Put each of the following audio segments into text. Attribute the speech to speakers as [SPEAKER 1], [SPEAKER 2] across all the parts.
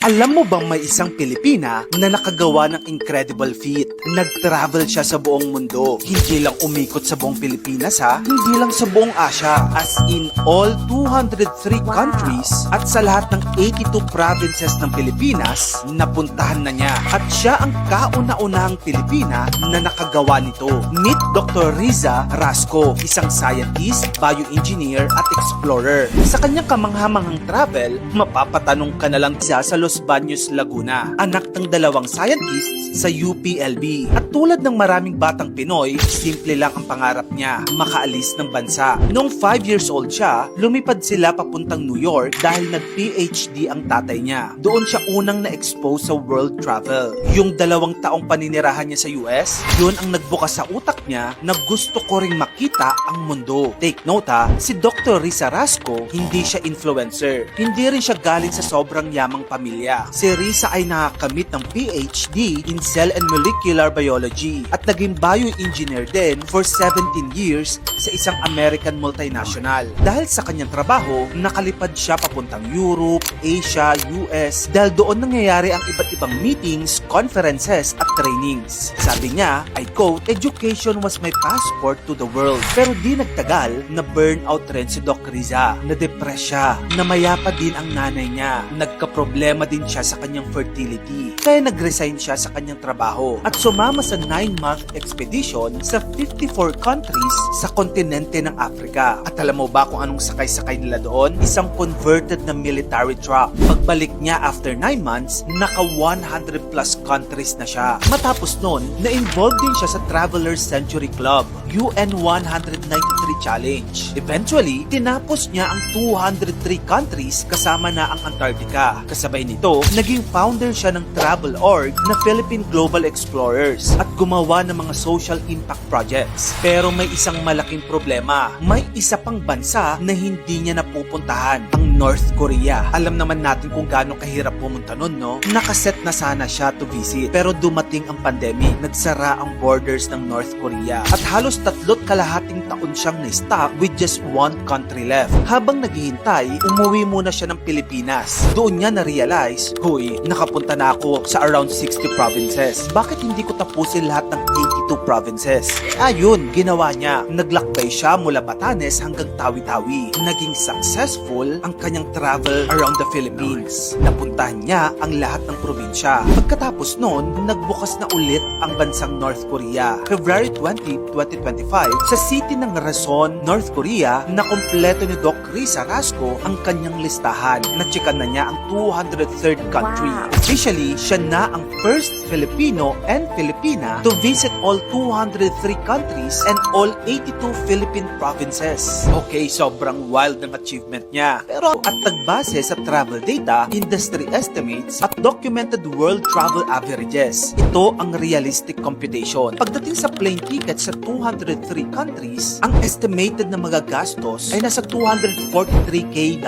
[SPEAKER 1] Alam mo bang may isang Pilipina na nakagawa ng incredible feat? Nag-travel siya sa buong mundo. Hindi lang umikot sa buong Pilipinas ha, hindi lang sa buong Asia. As in all 203 countries at sa lahat ng 82 provinces ng Pilipinas, napuntahan na niya. At siya ang kauna-unahang Pilipina na nakagawa nito. Meet Dr. Riza Rasco, isang scientist, bioengineer at explorer. Sa kanyang kamanghamanghang travel, mapapatanong ka na lang siya sa Los Baños, Laguna. Anak ng dalawang scientists sa UPLB. At tulad ng maraming batang Pinoy, simple lang ang pangarap niya, makaalis ng bansa. Noong 5 years old siya, lumipad sila papuntang New York dahil nag-PhD ang tatay niya. Doon siya unang na-expose sa world travel. Yung 2 taong paninirahan niya sa US, yun ang nagbukas sa utak niya na gusto ko ring makita ang mundo. Take note ha, si Dr. Riza Rasco, hindi siya influencer. Hindi rin siya galing sa sobrang yamang pamilya. Si Riza ay nakakamit ng PhD in Cell and Molecular Biology at naging bioengineer din for 17 years sa isang American multinational. Dahil sa kanyang trabaho, nakalipad siya papuntang Europe, Asia, US dahil doon nangyayari ang iba't ibang meetings, conferences at trainings. Sabi niya, I quote, "Education was my passport to the world." Pero di nagtagal, na burnout rin si Doc Riza. Na-depress siya. Namayapa din ang nanay niya. Nagka-problema din siya sa kanyang fertility. Kaya nag-resign siya sa kanyang trabaho at sumama sa 9-month expedition sa 54 countries sa kontinente ng Africa. At alam mo ba kung anong sakay-sakay nila doon? Isang converted na military truck. Pagbalik niya after 9 months, naka 100 plus countries na siya. Matapos nun, na-involved din siya sa Traveler's Century Club, UN 193 Challenge. Eventually, tinapos niya ang 203 countries kasama na ang Antarctica. Kasabay nito, naging founder siya ng travel org na Philippine Global Explorers at gumawa ng mga social impact projects. Pero may isang malaking problema. May isa pang bansa na hindi niya napupuntahan, ang North Korea. Alam naman natin kung gaano kahirap pumunta nun, no? Nakaset na sana siya to visit. Pero dumating ang pandemic, nagsara ang borders ng North Korea. At halos 3.5 taon siyang na-stuck with just one country left. Habang naghihintay, umuwi muna siya ng Pilipinas. Doon niya na-realize, huy, nakapunta na ako sa around 60 provinces. Bakit hindi ko tapusin lahat ng 82 provinces? Ayun, ginawa niya. Naglakbay siya mula Batanes hanggang Tawi-Tawi. Naging successful ang kanyang travel around the Philippines. Napuntahan niya ang lahat ng probinsya. Pagkatapos noon, nagbukas na ulit ang bansang North Korea. February 20, 2025, sa city ng Rason, North Korea, na kumpleto ni Doc Riza Rasco ang kanyang listahan. Natsikan na niya ang 203rd country. Officially, siya na ang first Filipino and Filipina to visit all 203 countries and all 82 Philippine provinces. Okay, sobrang wild ng achievement niya. Pero at nagbase sa travel data, industry estimates at documented world travel averages, ito ang realistic computation. Pagdating sa plane ticket sa 203 countries, ang estimated na magagastos ay nasa $243K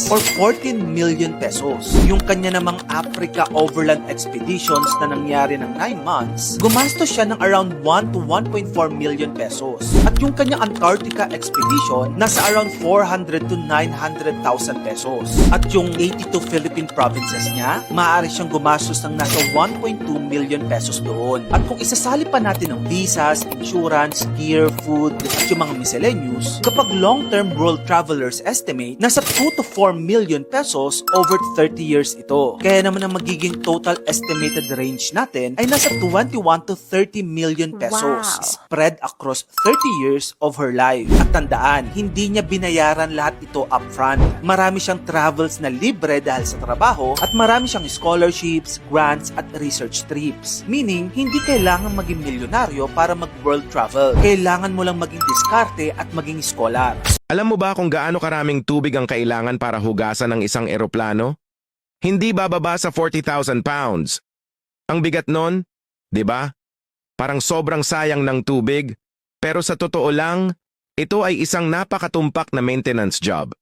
[SPEAKER 1] or 14 million pesos. Yung kanya namang Africa overland expeditions na nangyari ng 9 months, gumastos siya ng around 1 to 1.4 million pesos. At yung kanyang Antarctica expedition, nasa around 400 to 900,000 pesos. At yung 82 Philippine provinces niya, maaari siyang gumastos ng nasa 1.2 million pesos doon. At kung isasali pa natin ang visas, insurance, gear, food, at yung mga miscellaneous, kapag long-term world travelers estimate, nasa 2 to 4 million pesos over 30 years ito. Kaya naman ang magiging total estimated range natin ay nasa 21 to 30 million pesos spread across 30 years of her life. At tandaan, hindi niya binayaran lahat ito upfront. Marami siyang travels na libre dahil sa trabaho at marami siyang scholarships, grants at research trips. Meaning, hindi kailangan maging milyonaryo para mag-world travel. Kailangan mo lang maging diskarte at maging scholar.
[SPEAKER 2] Alam mo ba kung gaano karaming tubig ang kailangan para hugasan ng isang eroplano? Hindi bababa sa 40,000 pounds. Ang bigat nun, di ba? Parang sobrang sayang ng tubig, pero sa totoo lang, ito ay isang napakatumpak na maintenance job.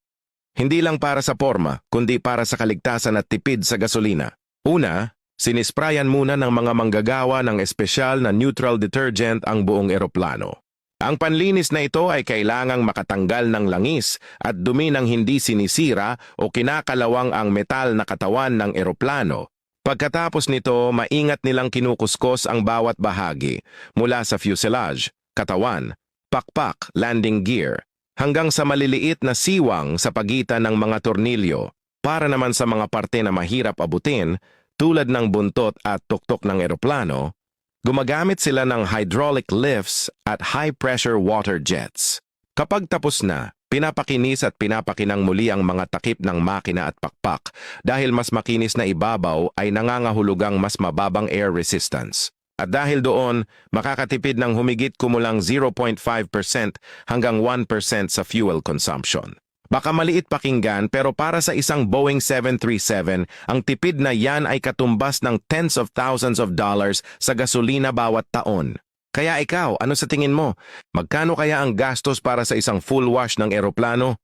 [SPEAKER 2] Hindi lang para sa porma, kundi para sa kaligtasan at tipid sa gasolina. Una, sinisprayan muna ng mga manggagawa ng espesyal na neutral detergent ang buong eroplano. Ang panlinis na ito ay kailangang makatanggal ng langis at dumi ng hindi sinisira o kinakalawang ang metal na katawan ng eroplano. Pagkatapos nito, maingat nilang kinukuskos ang bawat bahagi mula sa fuselage, katawan, pakpak, landing gear, hanggang sa maliliit na siwang sa pagitan ng mga tornilyo. Para naman sa mga parte na mahirap abutin, tulad ng buntot at tuktok ng eroplano, gumagamit sila ng hydraulic lifts at high-pressure water jets. Kapag tapos na, pinapakinis at pinapakinang muli ang mga takip ng makina at pakpak dahil mas makinis na ibabaw ay nangangahulugang mas mababang air resistance. At dahil doon, makakatipid ng humigit kumulang 0.5% hanggang 1% sa fuel consumption. Baka maliit pakinggan pero para sa isang Boeing 737, ang tipid na yan ay katumbas ng tens of thousands of dollars sa gasolina bawat taon. Kaya ikaw, ano sa tingin mo? Magkano kaya ang gastos para sa isang full wash ng eroplano?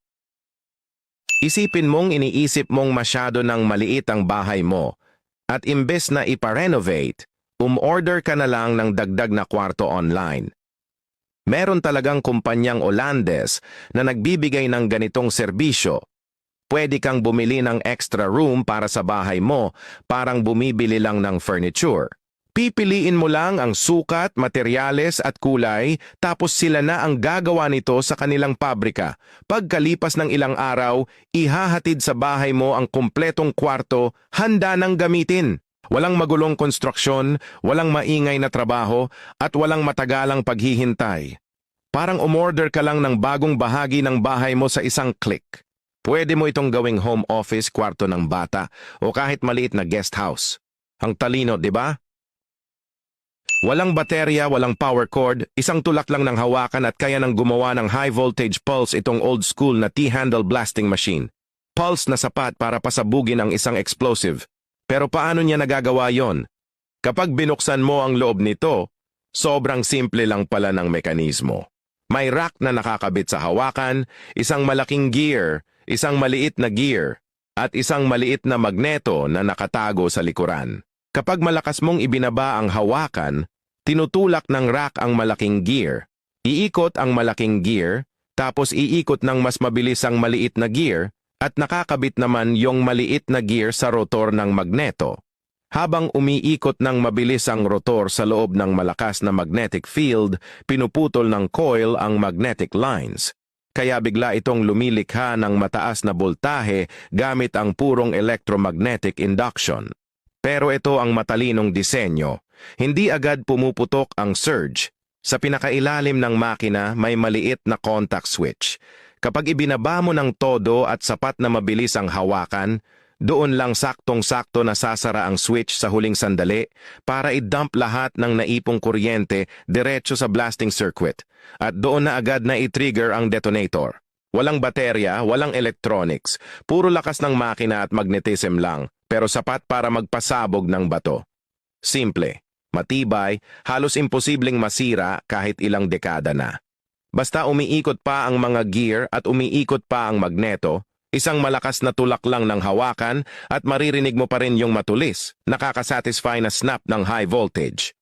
[SPEAKER 2] Isipin mong iniisip mong masyado ng maliit ang bahay mo at imbes na ipa-renovate, order ka na lang ng dagdag na kwarto online. Meron talagang kumpanyang Olandes na nagbibigay ng ganitong serbisyo. Pwede kang bumili ng extra room para sa bahay mo, parang bumibili lang ng furniture. Pipiliin mo lang ang sukat, materyales at kulay, tapos sila na ang gagawa nito sa kanilang pabrika. Pagkalipas ng ilang araw, ihahatid sa bahay mo ang kumpletong kwarto, handa ng gamitin. Walang magulong konstruksyon, walang maingay na trabaho, at walang matagalang paghihintay. Parang umorder ka lang ng bagong bahagi ng bahay mo sa isang click. Pwede mo itong gawing home office, kwarto ng bata, o kahit maliit na guest house. Ang talino, di ba? Walang baterya, walang power cord, isang tulak lang ng hawakan at kaya nang gumawa ng high voltage pulse itong old school na T-handle blasting machine. Pulse na sapat para pasabugin ang isang explosive. Pero paano niya nagagawa yon? Kapag binuksan mo ang loob nito, sobrang simple lang pala ng mekanismo. May rack na nakakabit sa hawakan, isang malaking gear, isang maliit na gear, at isang maliit na magneto na nakatago sa likuran. Kapag malakas mong ibinaba ang hawakan, tinutulak ng rack ang malaking gear. Iikot ang malaking gear, tapos iikot ng mas mabilis ang maliit na gear, at nakakabit naman yung maliit na gear sa rotor ng magneto. Habang umiikot ng mabilis ang rotor sa loob ng malakas na magnetic field, pinuputol ng coil ang magnetic lines. Kaya bigla itong lumilikha ng mataas na boltahe gamit ang purong electromagnetic induction. Pero ito ang matalinong disenyo. Hindi agad pumuputok ang surge. Sa pinakailalim ng makina may maliit na contact switch. Kapag ibinaba mo ng todo at sapat na mabilis ang hawakan, doon lang saktong-sakto nasasara ang switch sa huling sandali para i-dump lahat ng naipong kuryente diretso sa blasting circuit at doon na agad na i-trigger ang detonator. Walang baterya, walang electronics, puro lakas ng makina at magnetism lang pero sapat para magpasabog ng bato. Simple, matibay, halos imposibleng masira kahit ilang dekada na. Basta umiikot pa ang mga gear at umiikot pa ang magneto, isang malakas na tulak lang ng hawakan at maririnig mo pa rin yung matulis, nakakasatisfy na snap ng high voltage.